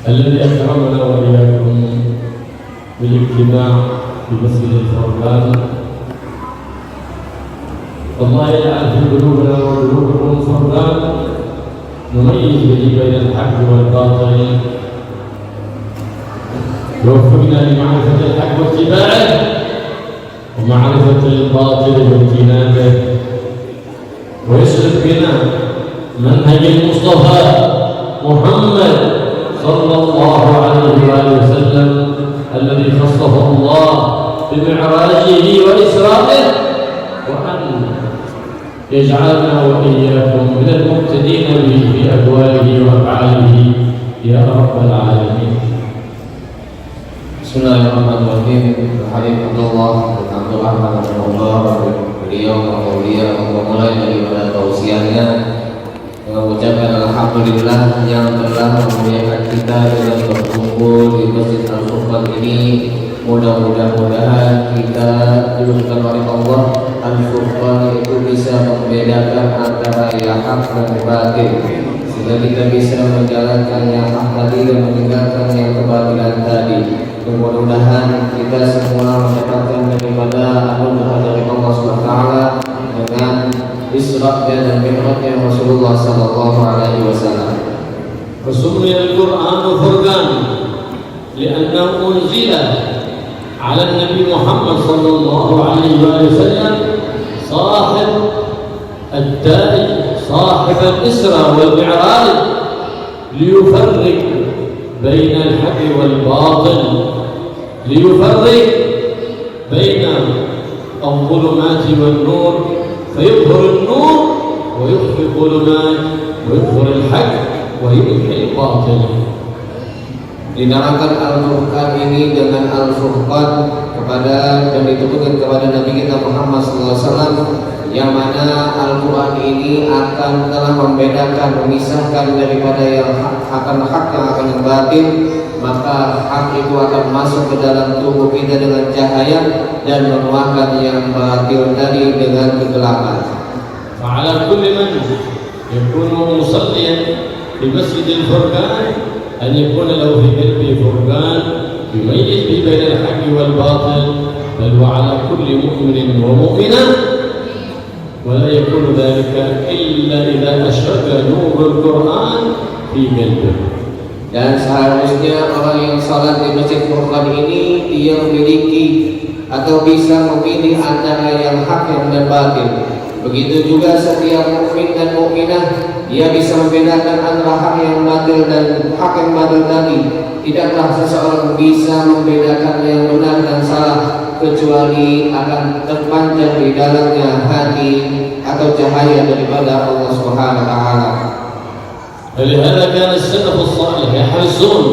الذي أكرمنا وإياكم بالاجتماع في مسجد الفرقان. والله يجعل في قلوبنا وقلوبكم فرقان نميز به بين الحق والباطل، يوفقنا لمعرفة الحق واتباعه ومعرفة الباطل واجتنابه، ويسلك بنا منهج المصطفى محمد صلى الله عليه وآله وسلم الذي خصه الله بمعراجه وإسرائه، وأن يجعلنا وإياكم من المقتدين به في أقواله وأفعاله يا رب العالمين. Bismillahirrahmanirrahim. Alhamdulillah, kepada Allah, beliau memulai daripada tausiahnya dengan mengucapkan alhamdulillah yang telah memuliakan kita dengan berkumpul di Masjid Al-Furqan ini. Mudah-mudahan kita diberikan oleh Allah Al-Furqan itu bisa membedakan antara yang hak dan batil, sehingga kita bisa menjalankan yang hak tadi dan meninggalkan yang kebatilan tadi. Mudah-mudahan kita semua mendapatkan daripada anugerah dari Allah Subhanahu wa taala dengan Isra dan Mi'rajnya Rasulullah sallallahu alaihi wasallam. وسمي القرآن فرقان لأنه أنزل على النبي محمد صلى الله عليه وسلم صاحب الداعي صاحب الإسراء والمعراج ليفرق بين الحق والباطل، ليفرق بين الظلمات والنور، فيظهر النور ويخفي الظلمات ويظهر الحق ويمحي الباطل. Dinamakan Al-Furqan ini dengan Al-Furqan kepada dan ditujukan kepada Nabi kita Muhammad SAW, yang mana Al-Quran ini akan telah membedakan, memisahkan daripada yang akan hak yang akan yang batil. Maka hak itu akan masuk ke dalam tubuh kita dengan cahaya dan menuahkan yang batil tadi dengan kegelapan. فعلى كل من يكون مصليا في مسجد الفرقان أن يكون له في قلبه فرقان يميز به بين الحق والباطل، بل وعلى كل مؤمن ومؤمنة، ولا يكون ذلك إلا إذا أشرك نور القرآن في قلبه. Dan seharusnya orang yang salat di Masjid Furqan ini dia memiliki atau bisa memilih antara yang hak dan batil. Begitu juga setiap mukmin dan mukminah, dia bisa membedakan antara hak yang batil dan hak yang batil tadi. Tidaklah seseorang bisa membedakan yang benar dan salah kecuali akan terpancar di dalamnya hati atau cahaya daripada Allah Subhanahu wa taala. فلهذا كان السلف الصالح يحرصون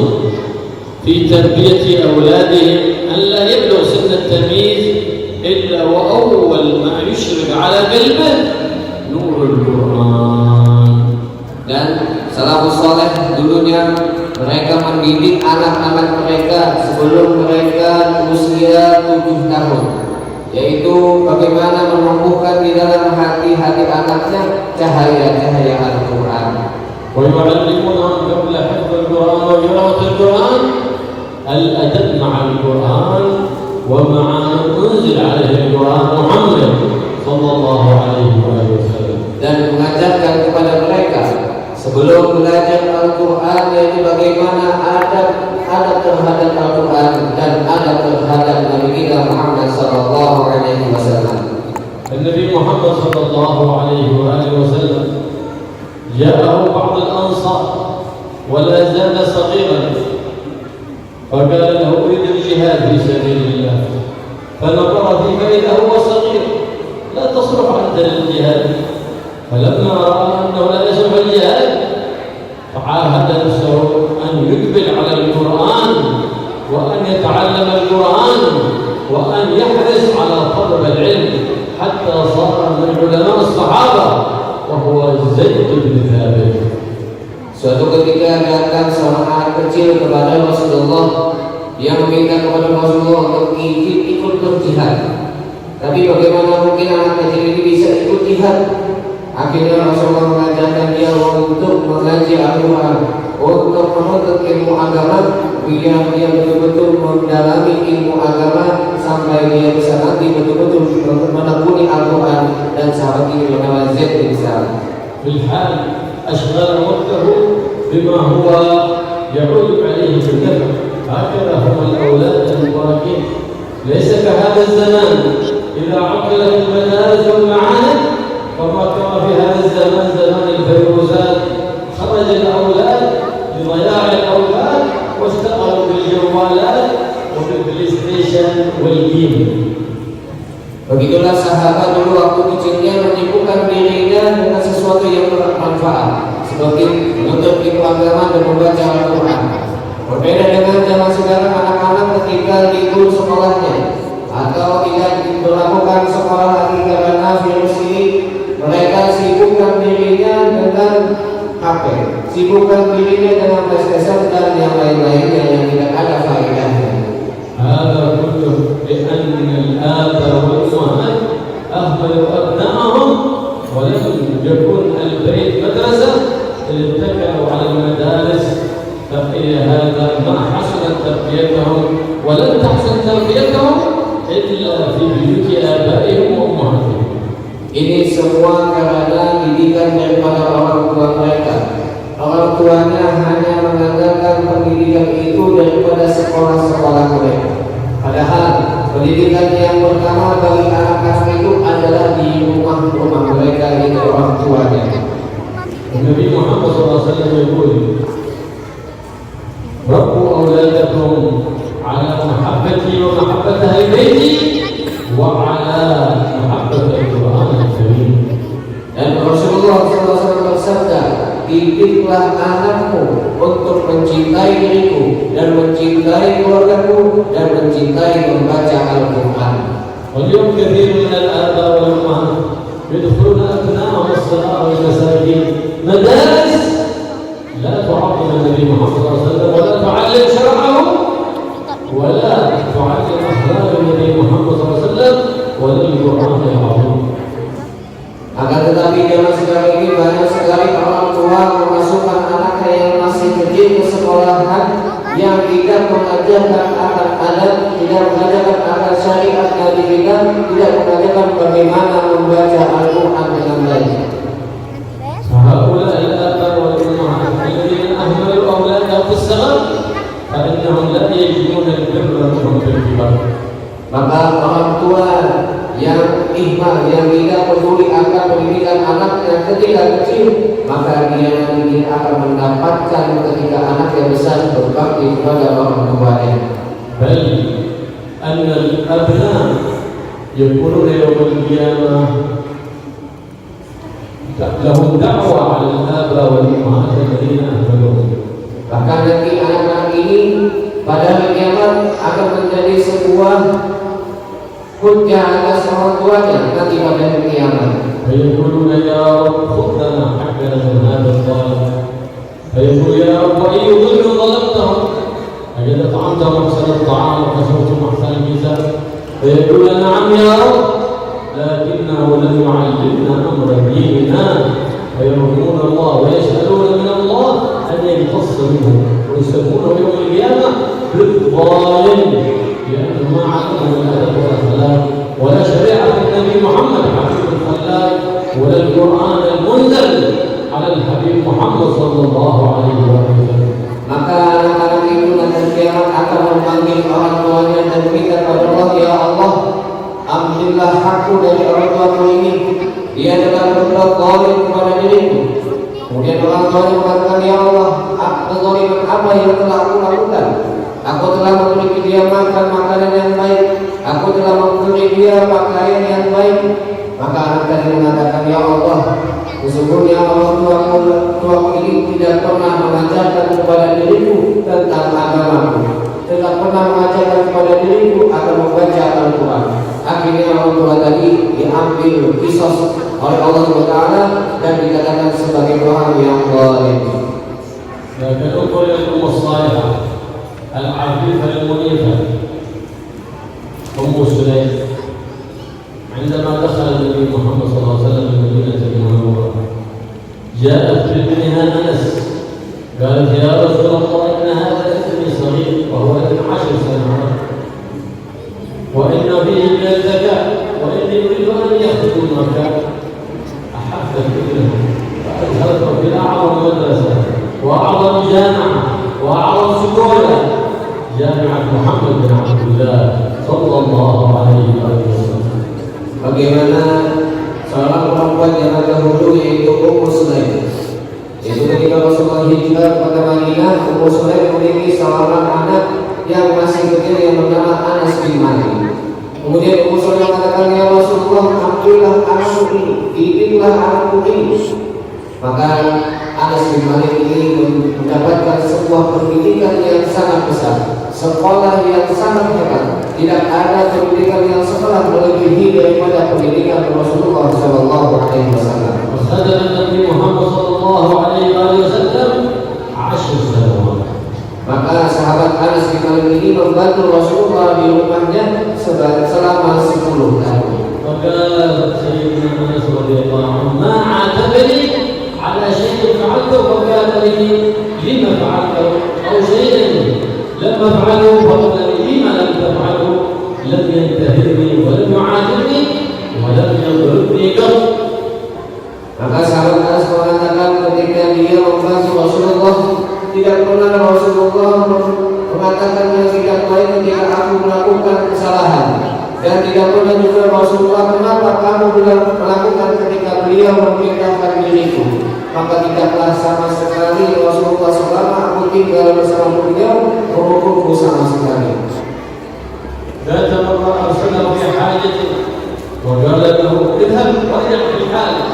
في تربية أولادهم أن لا يبلغ سن التمييز إلا وأول ما يشرق على قلبه نور القرآن. Dan salafus saleh dulunya mereka mendidik anak-anak mereka sebelum mereka usia 7 tahun, yaitu bagaimana menumbuhkan di dalam hati-hati anaknya cahaya-cahaya Al-Quran. ويعلمونهم قبل حفظ القرآن وقراءة القرآن الأدب مع القرآن ومع من أنزل عليه القرآن محمد صلى الله عليه وسلم. Dan mengajarkan kepada mereka sebelum belajar Al-Quran, yaitu bagaimana adab terhadap Al-Quran dan adab terhadap Nabi kita Muhammad sallallahu alaihi wasallam. النبي محمد صلى الله عليه وآله وسلم جاءه بعض الأنصار ولا زال صغيرا، فقال له أريد الجهاد في سبيل الله، فنظر فيه فإذا هو صغير لا تصلح أنت للجهاد، فلما رأى أنه لا يصلح الجهاد فعاهد نفسه أن يقبل على القرآن وأن يتعلم القرآن وأن يحرص على طلب العلم حتى صار من علماء الصحابة وهو زيد بن ثابت. Suatu ketika datang seorang anak kecil kepada Rasulullah yang meminta kepada Rasulullah untuk ikut berjihad. Tapi bagaimana mungkin anak kecil ini bisa ikut jihad? Akhirnya Rasulullah mengajarkan dia untuk mengaji Al-Quran, untuk menuntut ilmu agama, biar dia betul-betul mendalami ilmu agama sampai dia bisa nanti betul-betul menekuni Al-Quran. Dan sahabat ini bernama Zaid bin Sabit. بالحال أشغل وقته بما هو يعود عليه بالنفع. هكذا هم الأولاد المباركين، ليس كهذا الزمان إذا عطلت المدارس والمعاهد، فما كما في هذا الزمان زمان الفيروسات، خرج الأولاد لضياع الأولاد واشتغلوا بالجوالات وبالبلاي ستيشن والجيم. Begitulah sahabat dulu waktu kecilnya menyibukkan dirinya dengan sesuatu yang bermanfaat, seperti menuntut ilmu agama dan membaca Al-Quran. Berbeda dengan zaman sekarang, anak-anak ketika libur sekolahnya atau tidak melakukan sekolah lagi karena virus ini, mereka sibukkan dirinya dengan HP, sibukkan dirinya dengan PlayStation dan yang lain-lainnya yang tidak ada faedahnya. هذا كله لأن الآباء والأمهات أهملوا أبنائهم ولم يكن البيت مدرسة، اتكلوا على المدارس، ففي هذا ما حسنت تربيتهم ولن تحسن تربيتهم إلا في بيوت آبائهم وأمهاتهم. Ini semua karena didikan daripada orang tua mereka. Orang tuanya hanya mengandalkan pendidikan itu daripada sekolah-sekolah mereka. Padahal pendidikan yang pertama bagi anak-anak itu adalah di rumah-rumah mereka, itu orang tuanya. Nabi Muhammad SAW يقول: ربوا أولادكم على محبتي ومحبة أهل بيتي وعلى محبة القرآن الكريم. Dan Rasulullah SAW bersabda, didiklah anakmu untuk mencintai diriku dan mencintai keluargaku dan mencintai membaca Al-Quran. واليوم كثير من الآباء والأمهات يدخلون أبنائهم الصغار والمساكين مدارس لا تعظم النبي محمد صلى الله عليه وسلم ولا تعلم شرعه ولا تعلم أخلاق النبي محمد صلى الله عليه وسلم ولا القرآن العظيم. Akan tetapi zaman sekarang ini banyak sekali orang tua memasukkan anaknya yang masih kecil ke sekolahan yang tidak mengajarkan akan adat, tidak mengajarkan akan syariat Nabi kita, tidak mengajarkan bagaimana membaca Al-Quran dengan baik. فهؤلاء الآباء والأمهات الذين أهملوا أولادهم في الصغر فإنهم لا يجدون البر منهم في الكبر. Maka orang tua yang ihmal, yang tidak peduli akan pendidikan anaknya ketika kecil, maka dia nanti akan mendapatkan ketika anaknya besar berbakti kepada orang tuanya. بل أن الأبناء يكونون يوم القيامة لهم دعوة على الآباء والأمهات الذين أهملوهم. Bahkan nanti anak-anak ini pada hari kiamat akan menjadi sebuah hujjah atas orang tuanya nanti pada hari kiamat. فيقولون يا رب خذ لنا حقنا من هذا الظالم. فيقول يا رب وإن يضلوا ظلمتهم أجد أطعمتهم أحسن الطعام وكسوتهم أحسن الميزان. فيقول نعم يا رب لكنه لم يعلمنا أمر ديننا. فيرجون الله ويسألون من الله أن يمتص منهم ويسمونه يوم القيامة بالظالم لأنه ما علمه الأدب والأخلاق ولا شريعة النبي محمد حبيب الخلاق ولا القرآن المنزل على الحبيب محمد صلى الله عليه وسلم. Maka anak-anak itu nanti kiamat akan memanggil orang tuanya dan minta kepada Allah, ya Allah, ambillah hakku dari orang tuaku ini. Dia telah berbuat zalim kepada diriku. Kemudian orang tuanya mengatakan, ya Allah, kezaliman apa yang telah aku lakukan? Aku telah memberi dia makan makanan yang baik, aku telah memberi dia pakaian yang baik. Maka anak tadi mengatakan, ya Allah, sesungguhnya orang tuaku ini tidak pernah mengajarkan kepada diriku tentang agamaku, tidak pernah mengajarkan kepada diriku akan membaca Al-Quran. Akhirnya orang tua tadi diambil kisos oleh Allah SWT dan dikatakan sebagai orang yang zalim. لكن انظر الى الام الصالحه العفيفه المنيفه ام سليم عندما دخل النبي محمد صلى الله عليه وسلم المدينة المنورة جاءت بابنها أنس قالت يا رسول الله إن هذا ابني صغير وهو ابن 10 سنوات وإن فيه من الذكاء وإني أريد أن يخرج المكان أحبت ابنه فأذهبته في أعظم مدرسة وأعظم جامعة وأعظم سكولة جامعة محمد بن عبد الله صلى الله عليه وسلم. Bagaimana seorang perempuan yang terdahulu yaitu Ummu Sulaim. Itu ketika Rasulullah hijrah pada Madinah, Ummu Sulaim memiliki seorang anak yang masih kecil yang bernama Anas bin Malik. Kemudian Ummu Sulaim mengatakan, ya Rasulullah, ambillah anakku ini, titiplah anakku ini. Maka Anas bin Malik ini mendapatkan sebuah pendidikan yang sangat besar, sekolah yang sangat hebat. Tidak ada pendidikan yang sekolah melebihi daripada pendidikan Rasulullah Sallallahu Alaihi Wasallam. وخدم النبي محمد صلى الله عليه وسلم 10 سنوات. Maka sahabat Anas bin Malik ini membantu Rasulullah di rumahnya selama 10 tahun. فقال سيدنا أنس رضي الله عنه ما عاتبني على شيء فعلته فقال لي لما فعلته أو شيئا لما فعله فقال لي لما لم تفعله لم ينتهرني ولم يعاتبني ولم يضربني قط. Maka sahabat Anas mengatakan ketika dia membantu Rasulullah, tidak pernah Rasulullah mengatakan yang tidak baik ketika aku melakukan kesalahan, dan tidak pernah juga Rasulullah kenapa kamu melakukan ketika beliau memindahkan diriku. Maka tidaklah sama sekali Rasulullah selama aku tinggal bersama beliau menghukumku sama sekali. ذات مرة أرسله في حاجته وقال له اذهب وارجع في حالك.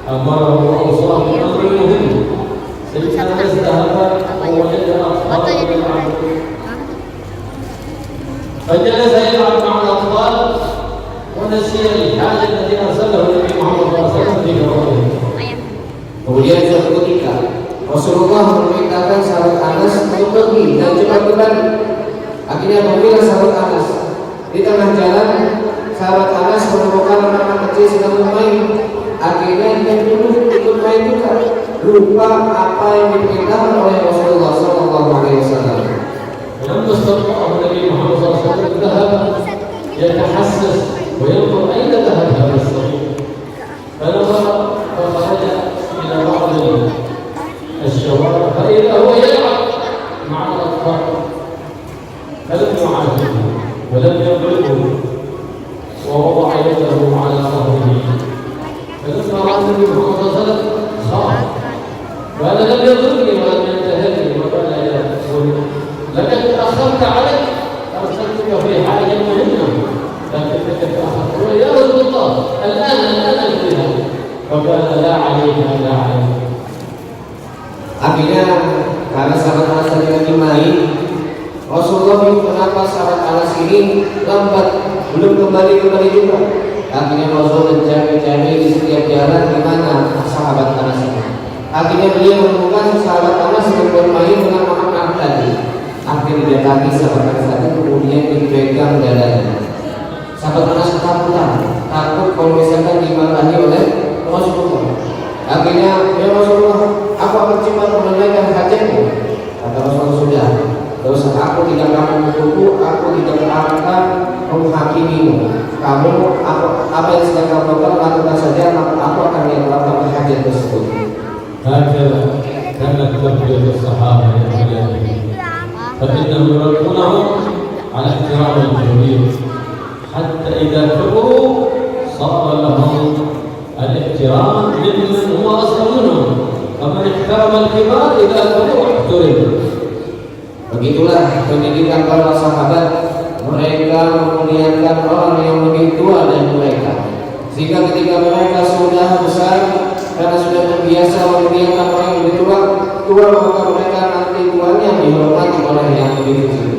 أمره وأوصاه بأمر مهم. سيدنا أنس ذهب ووجد أطفال يلعبون فجلس يلعب مع الأطفال ونسي الحاجة التي أرسله النبي محمد صلى الله عليه وسلم في جواره. Kemudian suatu ketika Rasulullah memerintahkan sahabat Anas untuk pergi dan cepat kembali. Akhirnya pergilah sahabat Anas. Di tengah jalan sahabat Anas menemukan anak kecil sedang bermain. Akhirnya dia duduk ikut main juga, lupa apa yang diperintahkan oleh Rasulullah Sallallahu Alaihi Wasallam. ولما استطاع النبي محمد صلى الله عليه وسلم ذهب يتحسس وينظر أين ذهب هذا الصغير. فنظر فخرج إلى بعض الشوارع فإذا هو يلعب مع الأطفال فلم يعاتبه ولم يضربه ووضع يده على ظهره. فلما رأى النبي محمد صلى الله عليه وسلم خاف قال لم يضربني ولم ينتهكني وقال يا رسول لقد تأخرت عليك أرسلتك في حاجة مهمة لكنك تأخرت يا رسول الله الآن أنزلها فقال لا عليك لا عليك. Akhirnya karena sahabat Anas lagi main, Rasulullah bingung kenapa sahabat Anas ini lambat, belum kembali juga. Akhirnya Rasul mencari-cari di setiap jalan di mana sahabat Anas ini. Akhirnya beliau menemukan sahabat Anas yang bermain dengan anak tadi. Akhirnya didatangi sahabat Anas tadi, kemudian dipegang dadanya. Sahabat Anas ketakutan, takut kalau misalkan dimarahi oleh Rasulullah. Akhirnya, ya Rasulullah, aku akan cepat menunaikan hajatmu. Kata Rasulullah, sudah, terus aku tidak akan mengutukku, aku tidak akan menghakimimu. Kamu, apa yang sedang kamu lakukan saja, aku akan melakukan hajat tersebut. هكذا كانت تربية الصحابة فإنهم يربونهم على احترام الكبير حتى إذا كبروا صار لهم الاحترام ممن هو أصغر منهم فمن احترم الكبار إذا كبروا احترم. Begitulah pendidikan para sahabat, mereka memuliakan orang yang lebih tua dari mereka, sehingga ketika mereka sudah besar karena sudah terbiasa memuliakan orang yang lebih tua, maka mereka nanti tuanya dihormati oleh yang lebih kecil.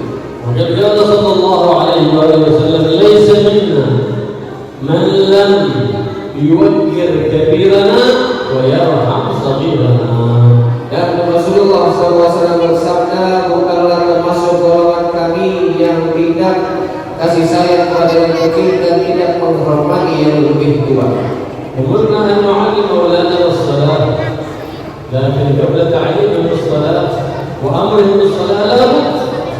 وقد قال صلى الله عليه وسلم ليس منا من لم يوقر كبيرنا ويرحم صغيرنا. Dan Rasulullah SAW bersabda, bukanlah termasuk golongan kami yang tidak kasih sayang kepada yang kecil dan tidak menghormati yang lebih tua. أمرنا أن نعلم أولادنا الصلاة، لكن قبل تعليمهم الصلاة وأمرهم بالصلاة لابد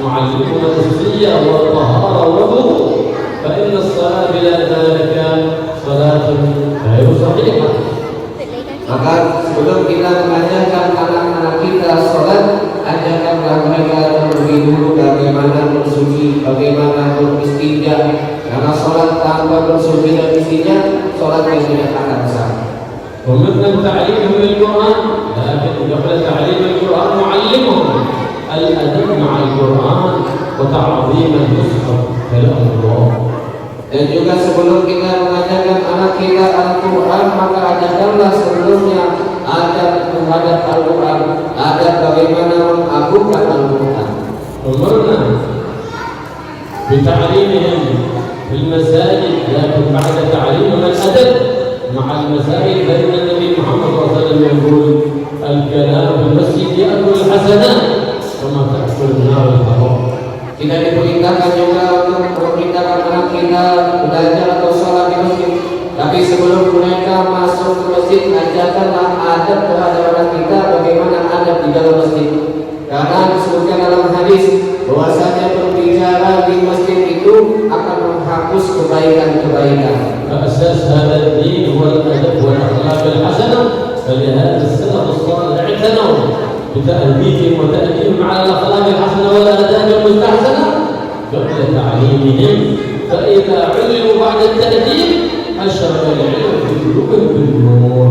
نعلمهم النفسية والطهارة والوضوء، فإن الصلاة بلا ذلك صلاة غير صحيحة. Maka sebelum kita mengajarkan anak-anak kita sholat, ajarkanlah mereka terlebih dulu bagaimana bersuci, bagaimana beristinja. Karena sholat tanpa bersuci dan istinja, sholat yang tidak akan sah. ومثل تعليمهم القرآن، لكن قبل تعليم القرآن نعلمهم الأدب مع القرآن وتعظيم المصحف كلام الله. Dan juga sebelum kita mengajarkan anak kita Al-Quran, maka ajarkanlah sebelumnya adab terhadap Al-Quran, adab bagaimana mengagungkan Al-Quran. أمرنا بتعليمهم في المساجد، لكن بعد تعليمهم الأدب مع المساجد فإن النبي محمد صلى الله عليه وسلم يقول الكلام في المسجد يأكل الحسنات كما تأكل النار الحرام. Tidak diperintahkan juga untuk memerintahkan anak kita belajar atau sholat di masjid. Tapi sebelum mereka masuk ke masjid, ajarkanlah adab terhadap anak kita bagaimana adab di dalam masjid. Karena disebutkan dalam hadis bahwasanya berbicara di masjid itu akan menghapus kebaikan-kebaikan. فأساس هذا الدين هو الأدب والأخلاق الحسنة، فلهذا السلف الصالح اعتنوا بتأديبهم وتأديبهم على الأخلاق الحسنة والآداب المستحسنة قبل تعليمهم، فإذا علموا بعد التأديب أشرق العلم في قلوبهم بالنور.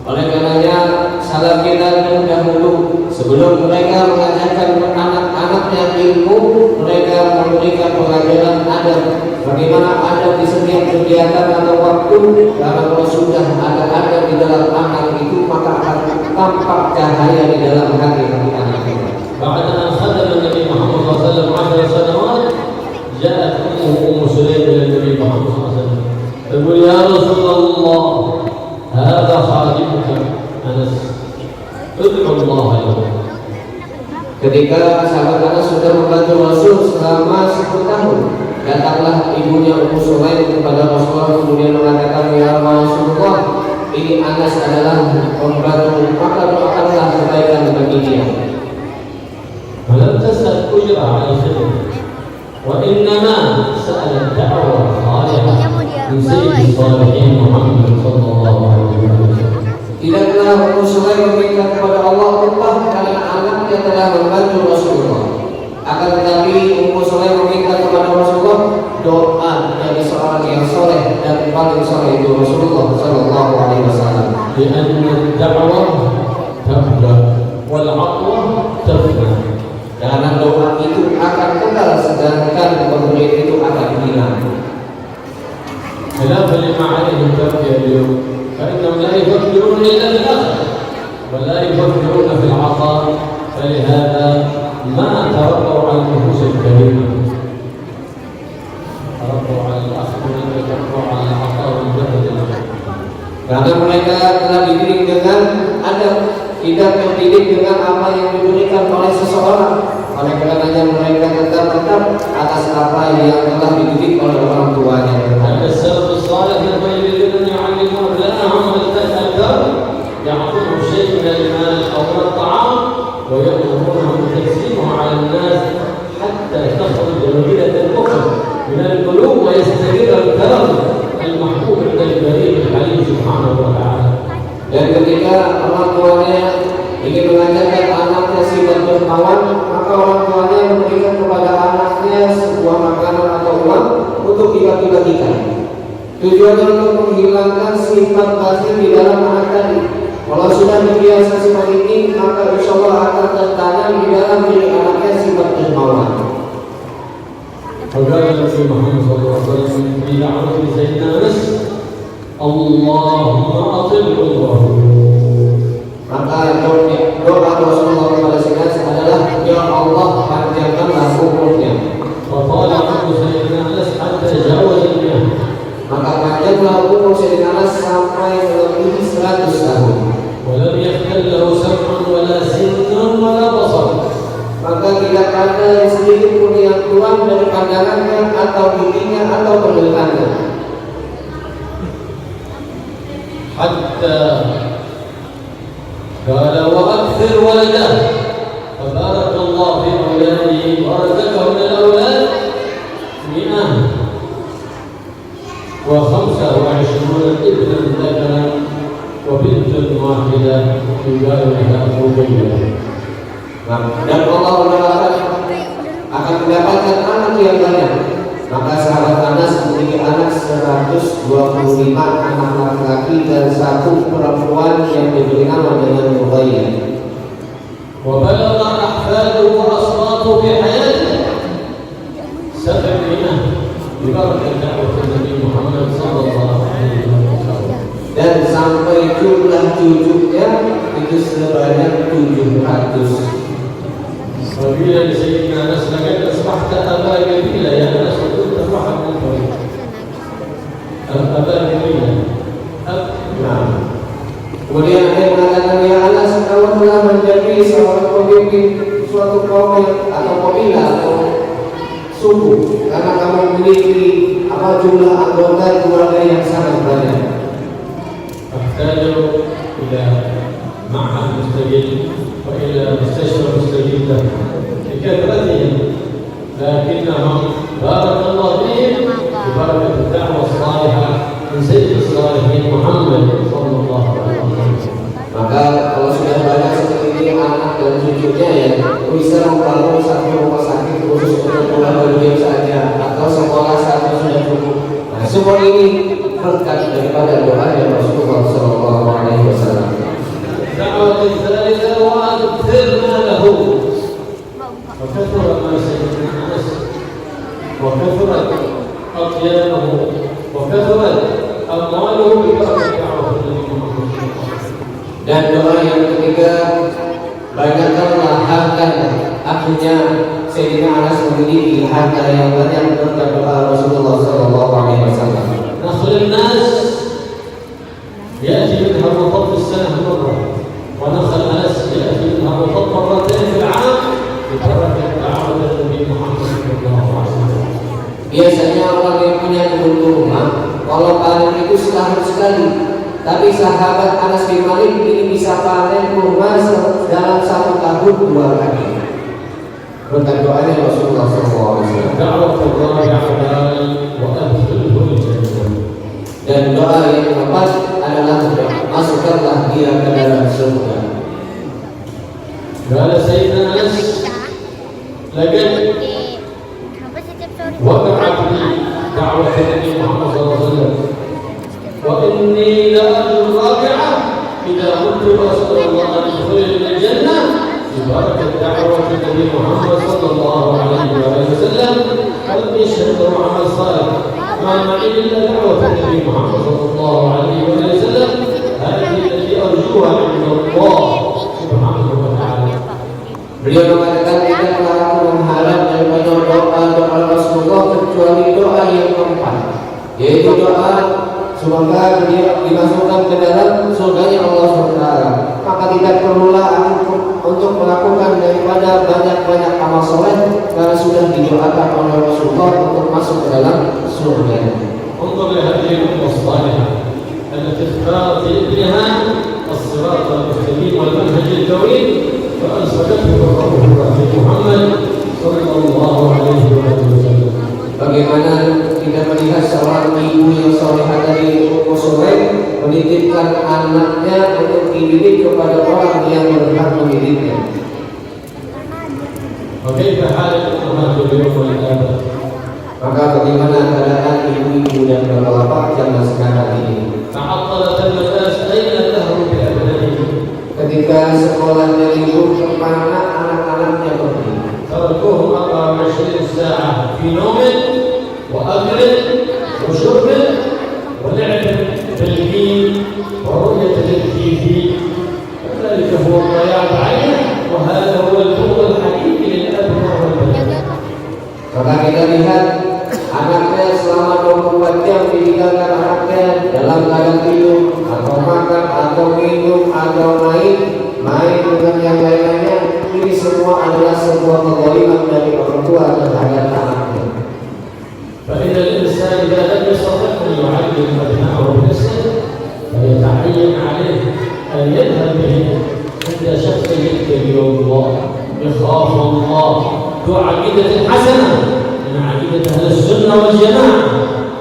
Oleh karenanya salaf kita dahulu sebelum mereka mengajarkan anak-anaknya ilmu, mereka memberikan pelajaran adab. Bagaimana adab di setiap kegiatan atau waktu, karena kalau sudah ada adab di dalam anak itu maka akan tampak cahaya di dalam hati anak kita. بعد أن خدم النبي محمد صلى الله عليه وسلم 10 سنوات جاءت أم سليم إلى النبي محمد صلى الله عليه وسلم تقول يا رسول الله هذا خادمك أنس ادعو الله له. Ketika sahabat Anas sudah membantu Rasul selama 10 tahun, datanglah ibunya Ummu Sulaim kepada Rasulullah kemudian mengatakan, ya Rasulullah, ini Anas adalah pembantu, maka doakanlah kebaikan bagi dia. ولم تسأل أجر على الخدمة، وإنما سألت دعوة صالحة من سيد الصالحين محمد صلى الله عليه وسلم. Tidaklah Ummu Sulaim meminta kepada Allah upah karena anaknya telah membantu Rasulullah. Akan tetapi Ummu Sulaim meminta kepada Rasulullah doa dari seorang yang soleh dan paling soleh itu Rasulullah Sallallahu Alaihi Wasallam. لأن الدعوة تبدأ والعطوة تفنى. Karena doa itu akan kekal sedangkan pemberian itu akan hilang. خلافا لما عليه التربية اليوم، فإنهم لا يفكرون إلا في الآخرة ولا يفكرون في العطاء، فلهذا ما تربوا على النفوس الكريمة، تربوا على الأخذ وتربوا على العطاء والجهد. Karena mereka telah dididik dengan adab, tidak terdidik dengan apa yang diberikan oleh seseorang. Oleh karenanya mereka tetap atas apa yang telah dididik oleh orang tuanya. السلف الصالح لما يريدون أن يعلموا أبنائهم الكرم يعطوهم شيء من المال أو من الطعام ويأمرونهم بتقسيمه على الناس حتى تخرج مدينة الكفر من القلوب ويستمر الكرم المحبوب عند البريء الحليم سبحانه وتعالى. Dan ketika orang tuanya ingin mengajarkan anaknya sifat dermawan, maka orang tuanya memberikan kepada anaknya sebuah makanan atau uang untuk dibagi-bagikan. Tujuannya untuk menghilangkan sifat batin di dalam anak tadi. Kalau sudah terbiasa sifat ini, maka insya Allah akan tertanam di dalam diri anaknya sifat dermawan. فقال النبي محمد صلى الله عليه وسلم في دعوة سيدنا أنس اللهم أطل عمره. Maka doa Rasulullah kepada Anas adalah ya Allah panjangkanlah umurnya. فطال عمر سيدنا أنس حتى تجاوز المئة. Maka panjanglah umur Sayyidina Anas sampai melebihi 100 tahun. ولم يختل له سمع ولا سن ولا بصر. Maka tidak ada sedikit pun yang kurang dari pandangannya atau giginya atau pendengarannya. حتى قال وأكثر ولده فبارك الله في أولاده ورزقه من الأولاد 125 ابنا ذكرا وبنت واحدة يقال لها رقية. Dan Allah menerangkan akan mendapatkan anak yang banyak. Maka sahabat Anas memiliki anak 125 anak laki-laki dan 1 perempuan yang diberi nama dengan Ruqayyah. وبلغ أحفاده وأصواته في حياته 700 ببركة دعوة النبي محمد صلى الله عليه وسلم. Dan sampai jumlah cucunya itu sebanyak 700. وقيل لسيدنا أنس لقد أصبحت أبا جميلة يا أنس وكنت تفرح بالمنكر أبا جميلة. Nah, kemudian ada yang mengatakan, ya Anas, kamu telah menjadi seorang pemimpin suatu kaum atau kabilah atau suku karena kamu memiliki jumlah anggota keluarga yang sangat banyak. أحتاج إلى معهد مستجد وإلى مستشفى مستجدة لكثرتهم، لكنهم بارك الله فيهم ببركة الدعوة الصالحة من سيد الصالحين محمد صلى الله عليه وسلم. Maka kalau sudah banyak seperti ini anak dan cucunya ya bisa membangun satu rumah sakit khusus untuk keluarga beliau saja atau sekolah satu sudah cukup. Nah, semua ini berkat daripada doa yang Rasulullah Sallallahu Alaihi Wasallam. دعوة الثالثة وأكثرنا له وكثر ما سيدنا أنس وكثرت أطيانه وكثرت أمواله ببركة دعوة النبي محمد. Dan doa yang ketiga, banyakkanlah harta. Akhirnya Sayyidina Anas memiliki harta yang banyak berkat doa Rasulullah Sallallahu Alaihi Wasallam. نخل الناس يأتي منها الرطب في السنة مرة، ونخل أنس يأتي منها الرطب مرتين في العام ببركة دعوة النبي محمد صلى الله عليه وسلم. Biasanya orang yang punya kebun kurma, kalau panen itu setahun sekali. Tapi sahabat Anas bin Malik ini bisa panen kurma dalam 1 tahun 2 kali. Berkat doanya Rasulullah SAW. دعوة الرابعة وأدخله الجنة. Dan doa yang keempat adalah masukkanlah dia ke dalam surga. قال سيدنا أنس لقد وقعت لي دعوة النبي محمد صلى الله عليه وسلم وإني لأرجو الرابعة إذا قلت رسول الله ادخلني الجنة ببركة دعوة النبي محمد صلى الله عليه وسلم قلبي شهد وعمل صالح ما معي إلا دعوة النبي محمد صلى الله عليه وسلم هذه التي أرجوها عند الله سبحانه وتعالى. Beliau mengatakan tidak aku mengharap daripada doa Rasulullah kecuali doa yang keempat, yaitu doa semoga dia dimasukkan ke dalam surganya Allah SWT. Maka tidak perlulah aku untuk melakukan daripada banyak-banyak amal soleh karena sudah didoakan oleh Rasulullah untuk masuk ke dalam surga. انظر لهذه الأمة الصالحة التي اختارت لابنها الصراط المستقيم والمنهج الطويل فأرسلته الرسول الرحيم محمد صلى الله عليه وسلم. Bagaimana kita melihat seorang ibu yang salehah dari Ummu Sulaim menitipkan anaknya untuk dididik kepada orang yang berhak mendidiknya. وكيف حال الأمهات اليوم والآباء؟ Maka bagaimana keadaan ibu-ibu dan bapak-bapak zaman sekarang ini? تعطلت المدارس أين تهرب بأبنائهم؟ Ketika sekolahnya libur, kemana anak-anaknya pergi? تركوهم 24 ساعة في نوم وأكل وشرب ولعب بالجيم ورؤية التي في ذلك هو الضياع بعينه وهذا هو البغض الحقيقي للأبناء والبنات. Maka kita lihat anaknya selama 24 jam ditinggalkan anaknya dalam keadaan tidur atau makan atau minum atau main dengan yang lainnya. Ini semua adalah sebuah kezaliman dari orang tua terhadap anaknya. فإن الإنسان إذا لم يستطع أن يعلم أبنائه نفسه فيتعين عليه عقيدة حسنة من عقيدة أهل السنة والجماعة،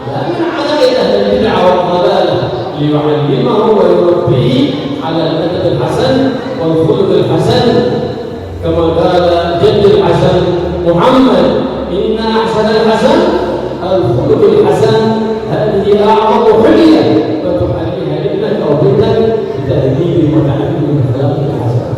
لا من عقائد أهل البدع والضلالة، ليعلمه ويربيه على الأدب الحسن والخلق الحسن، كما قال جد الحسن محمد: إن أحسن الحسن الخلق الحسن، هذه أعظم حلية فتحليها ابنك أو بنتك بتهذيب وتعلم الأخلاق الحسنة.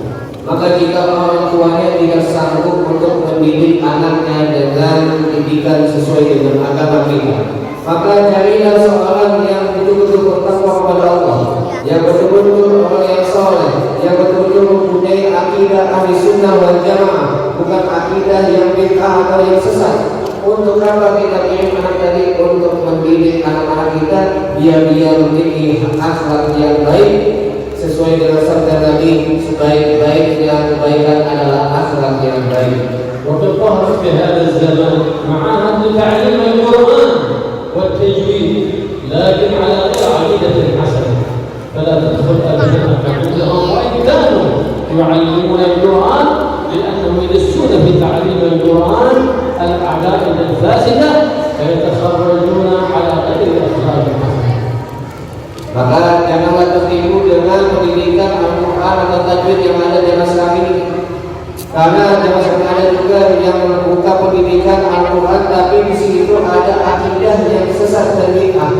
Maka jika orang tuanya tidak sanggup untuk mendidik anaknya dengan pendidikan sesuai dengan agama kita, maka carilah seorang yang betul-betul bertakwa kepada Allah, yang betul-betul orang yang soleh, yang betul-betul mempunyai akidah ahli sunnah wal jamaah, bukan akidah yang bid'ah atau yang sesat. Untuk apa kita pilih anak tadi? Untuk mendidik anak-anak kita biar dia memiliki akhlak yang baik sesuai dengan sabda Nabi, sebaik-baiknya kebaikan adalah akhlak yang baik. وقد ظهر في هذا الزمان معاهد لتعليم القرآن والتجويد، لكن على غير عقيدة حسنة، فلا تدخل أبنائك عندهم وإن كانوا يعلمون القرآن، لأنهم يدسون في تعليم القرآن العقائد الفاسدة فيتخرجون على غير أخلاق حسنة. Maka janganlah tertipu dengan pendidikan Al-Quran atau tajwid yang ada di masa ini, karena zaman sekarang ada juga yang membuka pendidikan Al-Quran tapi di situ ada akidah yang sesat dan bid'ah.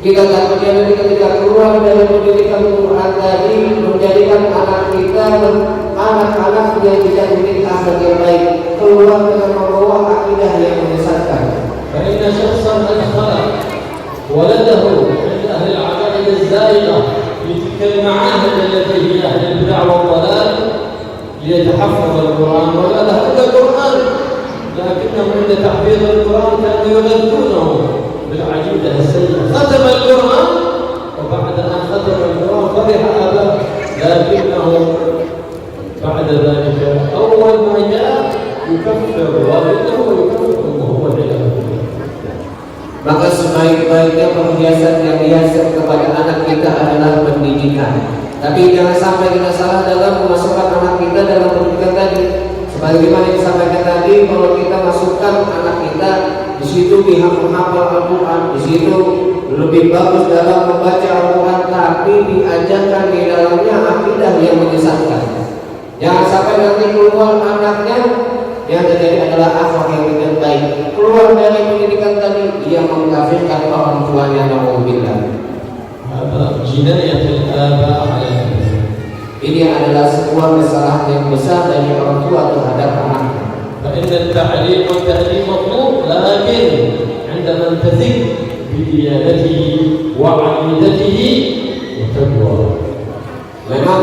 Kita takutnya nanti ketika keluar dari pendidikan Al-Quran tadi menjadikan anak kita anak-anak yang tidak memiliki akhlak yang baik, keluar dengan membawa akidah yang menyesatkan. فإن شخصا أدخل ولده عند أهل العقائد الزائغة في تلك المعاهد التي هي أهل البدع والضلال ليتحفظ القرآن ولا هذا القرآن، لكنهم عند تحفيظ القرآن كانوا يغذونه بالعقيدة السيئة. ختم القرآن وبعد أن ختم القرآن فرح أباه، لكنه بعد ذلك أول ما جاء يكفر والده ويكفر أمه والعياذ بالله. Maka sebaik-baiknya perhiasan yang dihiaskan kepada anak kita adalah pendidikan. Tapi jangan sampai kita salah dalam memasukkan anak kita dalam pendidikan tadi. Sebagaimana yang disampaikan tadi, kalau kita masukkan anak kita di situ menghafal Al-Quran, di situ lebih bagus dalam membaca Al-Quran, tapi diajarkan di dalamnya akidah yang menyesatkan. Jangan sampai nanti keluar anaknya yang terjadi adalah akhlak yang tidak baik. Keluar dari pendidikan tadi, dia mengkafirkan orang tuanya. Nauzubillah. Ini adalah sebuah kesalahan yang besar dari orang tua terhadap anaknya. فإن التعليم والتأديب مطلوب، لكن عندما تثق بديانته وعقيدته وتقوى. Memang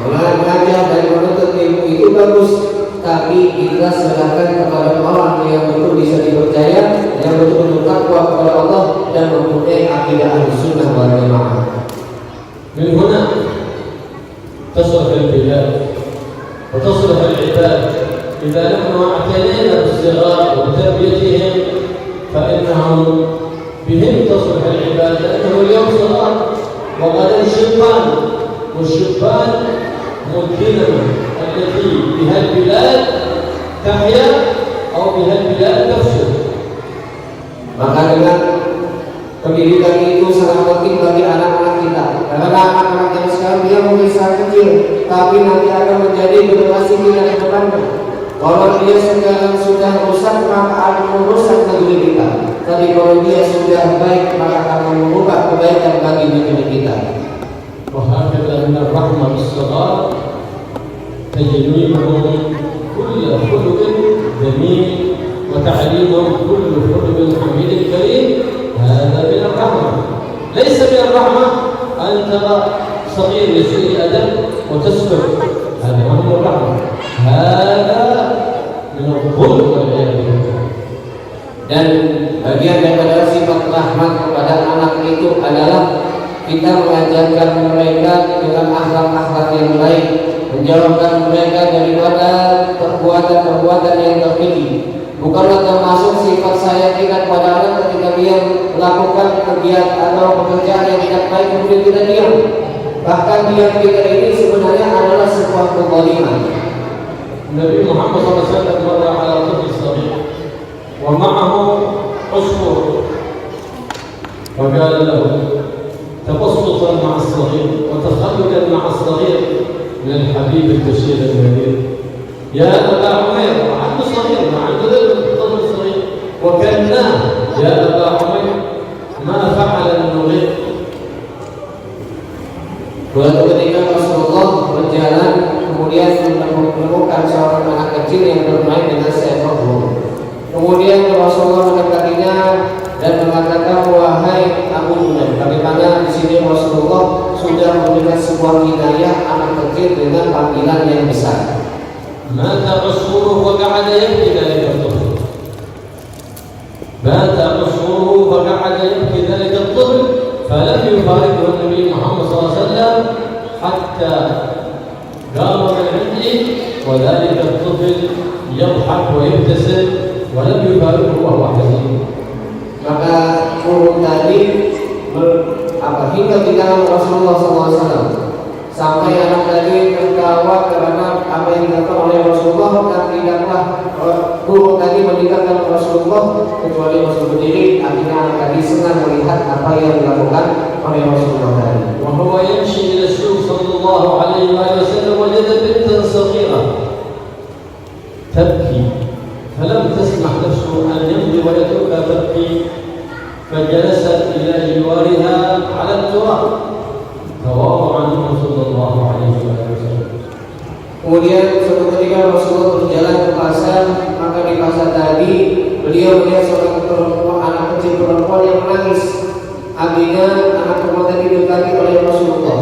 belajar dari menuntut ilmu itu bagus, tapi kita serahkan kepada orang yang betul bisa dipercaya, yang betul-betul takwa kepada Allah dan mempunyai akidah Ahlussunnah wal Jamaah. من هنا تصلح البلاد وتصلح العباد إذا نحن اعتنينا بالصغار وتربيتهم، فإنهم بهم تصلح العباد، لأنه اليوم صغار وغدا شبان، والشبان مدينة التي بها البلاد تحيا أو بها البلاد تفسد. Maka dengan pendidikan itu sangat penting bagi anak-anak kita, karena anak-anak yang sekarang dia mungkin sangat kecil, tapi nanti akan menjadi generasi kita ke depannya. Kalau dia sekarang sudah rusak, maka akan merusak negeri kita. Tapi kalau dia sudah baik, maka akan mengubah kebaikan bagi negeri kita. وهكذا من الرحمة بالصغار تجنيبهم كل خلق جميل وتعليمهم كل خلق حميد كريم، هذا من الرحمة. ليس من الرحمة أن ترى صغير يسيء أدب وتسكت، هذا ما هو الرحمة، هذا من الظلم والعياذ بالله. Dan bagian daripada sifat rahmat kepada anak itu adalah kita mengajarkan mereka dengan akhlak-akhlak yang baik, menjauhkan mereka daripada perbuatan-perbuatan yang terkeji. Bukanlah termasuk sifat saya tidak pada anak ketika dia melakukan kegiatan atau pekerjaan yang tidak baik kemudian kita diam. Bahkan diam kita ini sebenarnya adalah sebuah kezaliman. النبي محمد صلى الله عليه وسلم مر على طفل صغير ومعه عصفور فقال له تبسطا مع الصغير وتخلقا مع الصغير من الحبيب البشير النذير يا أبا عمير، عنده صغير ما عنده طفل صغير وكناه يا أبا عمير ما فعل النغير. Suatu ketika Rasulullah berjalan kemudian menemukan seorang anak kecil yang bermain dengan seekor burung. Kemudian Rasulullah mendekatinya dan mengatakan, wahai Abu Junaid, bagaimana di sini Rasulullah sudah memberikan sebuah hidayah anak kecil dengan panggilan yang besar. مات عصفوره وقعد يبكي ذلك الطفل. مات عصفوره وقعد يبكي ذلك الطفل فلم يفارقه النبي محمد صلى الله عليه وسلم حتى قام من عنده وذلك الطفل يضحك ويبتسم ولم يفارقه وهو حزين. Maka burung tadi hingga di tangan Rasulullah SAW sampai anak tadi tertawa karena apa yang dilakukan oleh Rasulullah, dan tidaklah burung tadi meninggalkan Rasulullah kecuali Rasul berdiri. Akhirnya anak tadi senang melihat apa yang dilakukan oleh Rasulullah tadi. وهو يمشي إلى السوق صلى الله عليه وسلم وجد بنتا صغيرة تبكي فلم تسمح نفسه أن يمضي ويتركها تبكي فجلس إلى جوارها على التراب تواضعا صلى الله عليه وسلم. Kemudian suatu ketika Rasulullah berjalan ke pasar, maka di pasar tadi beliau melihat seorang perempuan, anak kecil perempuan yang menangis. Akhirnya anak perempuan tadi didekati oleh Rasulullah.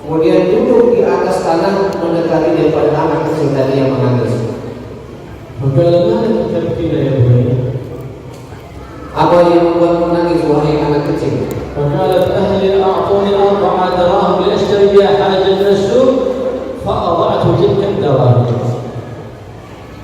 Kemudian duduk di atas tanah mendekati daripada anak kecil tadi yang menangis. Apa yang membuat menangis wahai anak kecil? فقالت أهلي أعطوني 4 دراهم لأشتري بها حاجة من السوق فأضعت تلك الدراهم.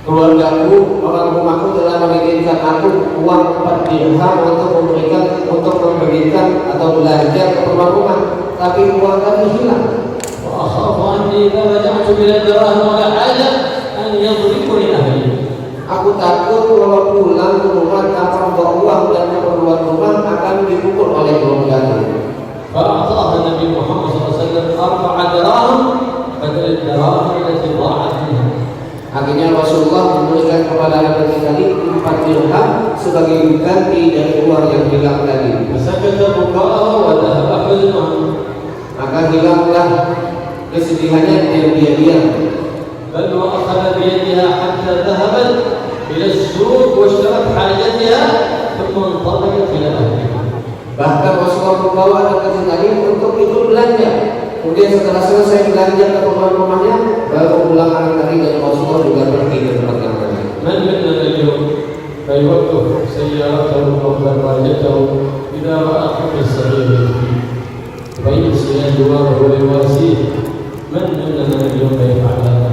Keluargaku, orang rumahku telah mengirimkan aku uang 4 dirham untuk memberikan atau belanja keperluan rumah, tapi uang kami hilang. وأخاف أني إذا رجعت إلى دراهم ولا حاجة أن يضربني أهلي. Aku takut kalau pulang ke rumah tanpa membawa uang dan keperluan rumah akan dipukul oleh keluargaku. فأعطاها النبي محمد صلى الله عليه وسلم 4 دراهم بدل الدراهم التي ضاعت منها. Akhirnya Rasulullah memberikan kepada anak kecil tadi 4 dirham sebagai ganti dari uang yang hilang tadi. فسكت بكاءها وذهب حزنها. Maka hilanglah kesedihannya dan dia diam. بل وأخذ بيدها حتى ذهبت إلى السوق واشترت حاجتها ثم انطلقت إلى أهلها. Bahkan Rasulullah membawa anak kecil tadi untuk ikut belanja. Kemudian setelah selesai belanja ke rumahnya, baru pulang anak tadi dan Rasulullah juga pergi ke tempat yang lain. من منا اليوم فيوقف سيارته أو دراجته إذا رأى طفل صغير فيجلس إلى جواره ويواسيه. من منا اليوم يفعل هذا؟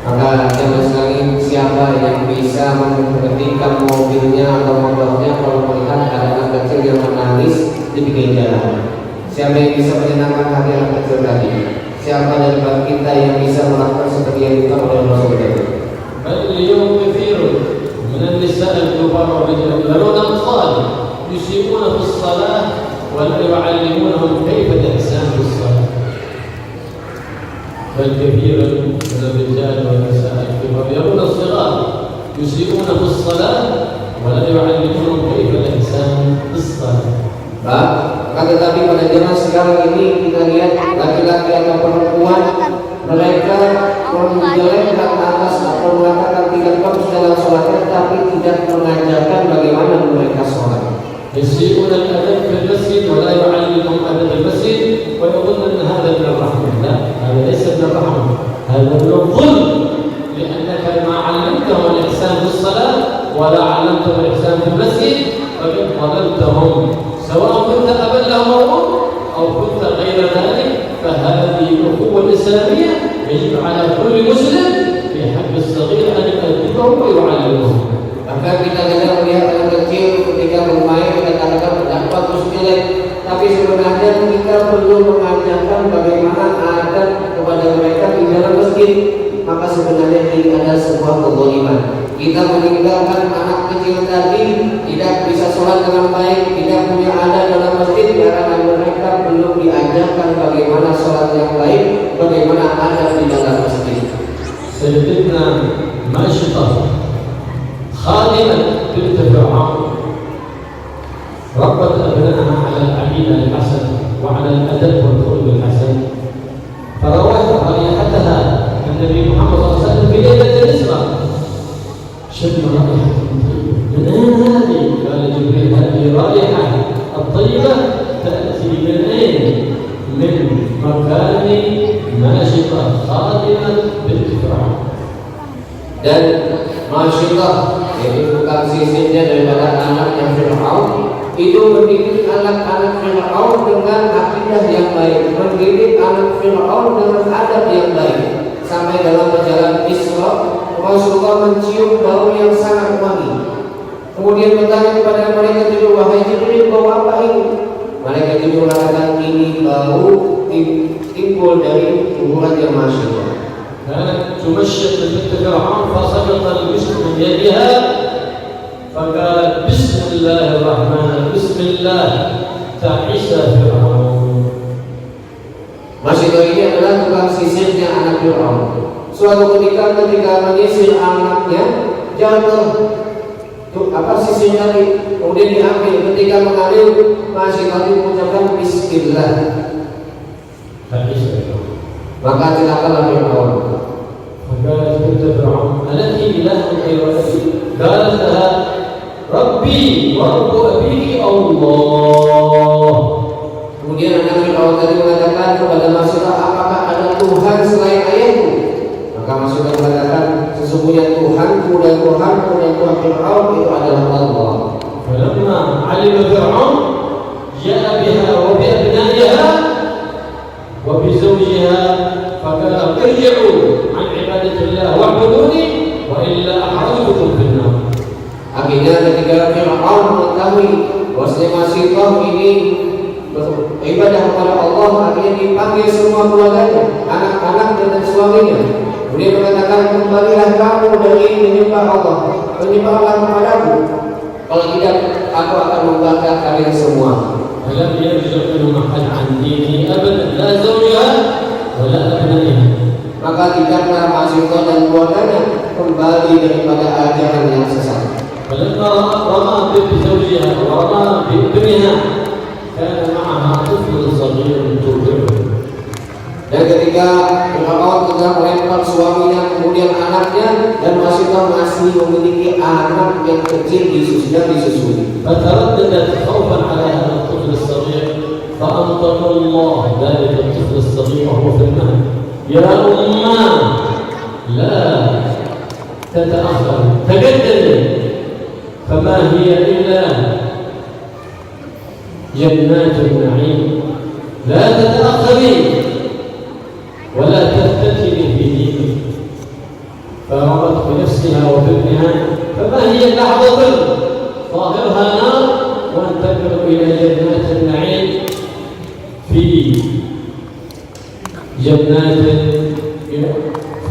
Maka zaman sekarang siapa yang bisa menghentikan mobilnya atau motornya kalau melihat ada anak kecil yang menangis di pinggir jalan? Siapa yang bisa menyenangkan hati anak kecil tadi? Siapa dari kita yang bisa melakukan seperti yang dilakukan oleh Rasulullah? بل اليوم كثير من النساء الكبار والرجال يرون أطفال يسيئون في الصلاة ولا يعلمونهم كيف الإحسان في الصلاة. بل كثير من الرجال والنساء الكبار يرون الصغار يسيئون في الصلاة ولا يعلمونهم كيف الإحسان في الصلاة. Akan tetapi pada zaman sekarang ini kita lihat laki-laki atau perempuan mereka menjelekkan atas atau mengatakan tidak bagus dalam sholatnya, tapi tidak mengajarkan bagaimana mereka sholat. يسيئون الأدب في المسجد ولا يعلمهم أدب المسجد ويظن أن هذا من الرحمة. لا، هذا ليس من الرحمة، هذا من الظلم، لأنك ما علمتهم الإحسان في الصلاة ولا علمتهم الإحسان في المسجد فقد ظلمتهم، سواء كنت أبا لهم أو كنت غير ذلك. فهذه الأخوة الإسلامية يجب على كل مسلم في حق الصغير أن يؤدبهم ويعلمهم. Maka kita kadang melihat anak kecil ketika bermain kita katakan tidak bagus jelek, tapi sebenarnya kita perlu mengajarkan bagaimana adab kepada mereka di dalam masjid. maka sebenarnya ini adalah sebuah kezaliman. Kita meninggalkan anak kecil tadi tidak bisa sholat dengan baik, tidak punya ada dalam masjid karena mereka belum diajarkan bagaimana sholat yang baik, bagaimana ada di dalam masjid. سيدنا ماشطة خادمة بنت فرعون ربت أبنائها على العقيدة الحسنة وعلى الأدب والخلق الحسن، فروت رائحتها النبي محمد صلى الله عليه وسلم في ليلة الإسراء، شم رائحة طيبة، من أين هذه؟ قال جبريل هذه رائحة الطيبة تأتي من أين؟ من مكان ماشطة خادمة بنت فرعون. Dan Masyitah, yaitu tukang sisirnya daripada anaknya Fir'aun, itu mendidik anak-anak Fir'aun dengan akidah yang baik, mendidik anak Fir'aun dengan adab yang baik. Sampai dalam perjalanan Isra, Rasulullah mencium bau yang sangat wangi. Kemudian bertanya kepada mereka Jibril, wahai Jibril, bau apa ini? Mereka Jibril mengatakan ini bau timbul dari kuburannya Masyitah. كانت تمشط بنت فرعون فسقط المسك من يدها فقالت بسم الله الرحمن بسم الله تعيس فرعون. Masyitah ini adalah tukang sisirnya anak Fir'aun. Suatu ketika menyisir anaknya jatuh sisir tadi, kemudian diambil. Ketika mengambil, Masyitah mengucapkan Bismillah, maka celakalah Fir'aun. فقالت بنت فرعون ألك إله غير أبي؟ قالت لها ربي ورب أبيك الله. Kemudian anak Fir'aun tadi mengatakan kepada Masyitah, apakah ada Tuhan selain ayahku? Maka Masyitah mengatakan, sesungguhnya Tuhanku dan Tuhanku dan Tuhan Fir'aun itu adalah Allah. فلما علم فرعون جاء بها وبأبنائها وبزوجها فقال ارجعوا عن عبادة الله واعبدوني وإلا أحرقتكم في النار. Akhirnya ketika Fir'aun mengetahui bahwa Masyitah ini beribadah kepada Allah, akhirnya dipanggil semua keluarganya, anak-anaknya dan suaminya. Kemudian mengatakan, kembalilah kamu dari menyembah Allah, menyembahlah kepadaku. Kalau tidak, aku akan membakar kalian semua. فلم يرجع منهم أحد عن دينه أبدا لا زوجها ولا أبنائها. Maka tidaklah Masyitah dan keluarganya kembali daripada ajaran yang sesat. فلما رمى بزوجها ورمى بابنها كان معها طفل صغير ترضعه. Dan ketika Fir'aun telah melempar suaminya, kemudian anaknya, dan Masyitah masih memiliki anak yang kecil sedang disusui. فترددت خوفا على هذا الطفل الصغير فأمطر الله ذلك الطفل الصغير وهو في الماء يا أمه لا تتأخر تقدمي فما هي إلا جنات النعيم لا تتأخري ولا تفتتني في دينك. فرمت بنفسها وبابنها فما هي لحظة ظاهرها نار وانتقل إلى جنات النعيم في جنات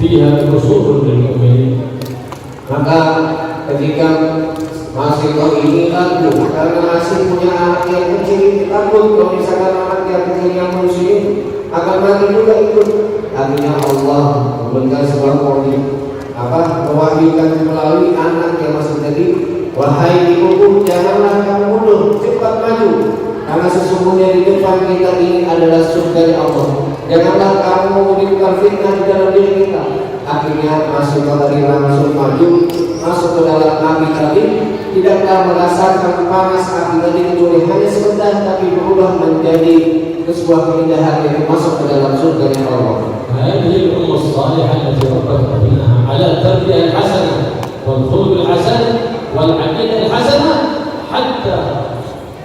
فيها قصور للمؤمنين. Maka ketika Masyitah ini ragu karena masih punya anak yang kecil, takut kalau misalkan anak yang kecil yang muslim akan mati juga ikut. Akhirnya Allah memberikan sebuah mewahyukan melalui anak yang masih tadi, wahai ibuku, janganlah kamu mundur, cepat maju, karena sesungguhnya di depan kita ini adalah surga Allah. Janganlah kamu menimbulkan fitnah di dalam diri kita. Akhirnya Masyitah tadi langsung maju masuk ke dalam api tadi, tidaklah merasakan panas api tadi kecuali hanya sebentar, tapi berubah menjadi sebuah keindahan yang masuk ke dalam surga Allah. هذه الأمة الصالحة التي ربت أبنائها على التربية الحسنة والخلق الحسن والعقيدة الحسنة حتى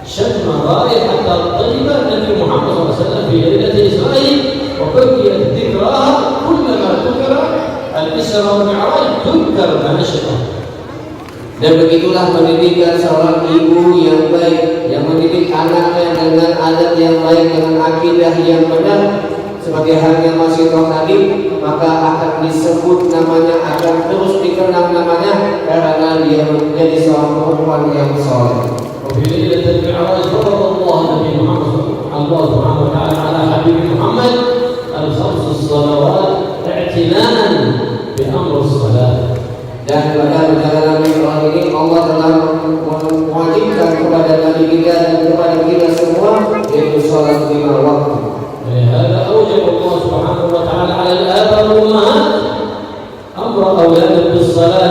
شم رائحة الطيبة النبي محمد صلى الله عليه وسلم في ليلة إسرائيل وبقيت ذكراها كلما ذكر الإسراء والمعراج تذكر Masyitah. Dan begitulah pendidikan seorang ibu yang baik, yang mendidik anaknya dengan adab yang baik, dengan akidah yang benar, sebagai halnya masih tahu tadi, maka akan disebut namanya, akan terus dikenang namanya karena dia menjadi seorang perempuan yang soleh. وفي ليلة المعراج فرض الله النبي محمد الله سبحانه وتعالى على حبيب محمد الخمس الصلوات اعتناء بأمر الصلاة. Dan pada perjalanan Mi'raj ini Allah telah mewajibkan kepada Nabi kita dan kepada kita semua yaitu salat 5 waktu. هذا أوجب الله سبحانه وتعالى على الآباء والأمهات أمر أولادهم بالصلاة